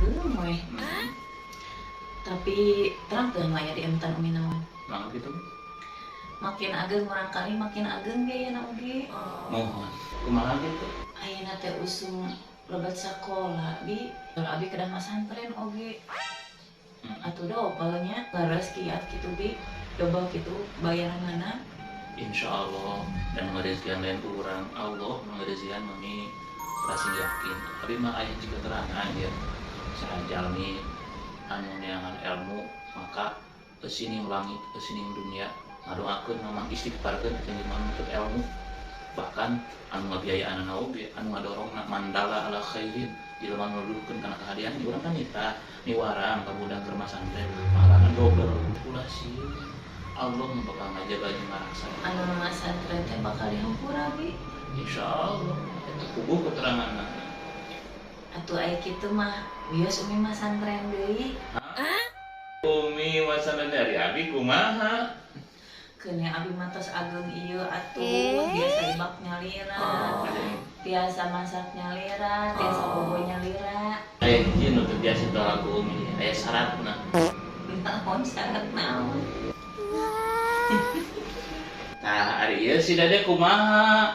ageng weh. Tapi terang teu maya di emtan umi naon. Nah gitu. Makin ageng barangkali makin ageng gayana oge. Mohon. Kumaha gitu? Ayeuna teh usum lobat sakola bi. Abi kedah masantren oge. Atuh dobelnya leres kiat kitu bi. Coba kitu bayaranana. Insya Allah dan ngerezekian lain kurang Allah ngerezekian mami pasti yakin. Tapi mah ayat juga terangan ya. Sajalmi anu neangan ilmu maka kesini langit kesini dunia ngadoakeun memang istighfarkeun jeung menuntut ilmu. Bahkan anu ngabiayaan oge anu ngadorong mandala ala khairin jelema nuduhkeun kana kahadian urang kan nita niwarang ka budak keur masantren pahalana double ulah sieun. Allah bakal ngajaga jeung ngaraksana. Anu masantren teh bakal dihampura bi. Insyaallah eta kubu keteranganna. Atuh aya kitu mah bios umi masantren deui. Umi wasana dari abi kumaha? Keun abi mah tos ageng ieu atuh biasa ibak nyalira. Biasa masak nyalira, biasa bobo nyalira. Ieu nu teu biasa teh lagu umi aya syaratna. Naon syarat naon? Nah, ari ieu si Dede kumaha?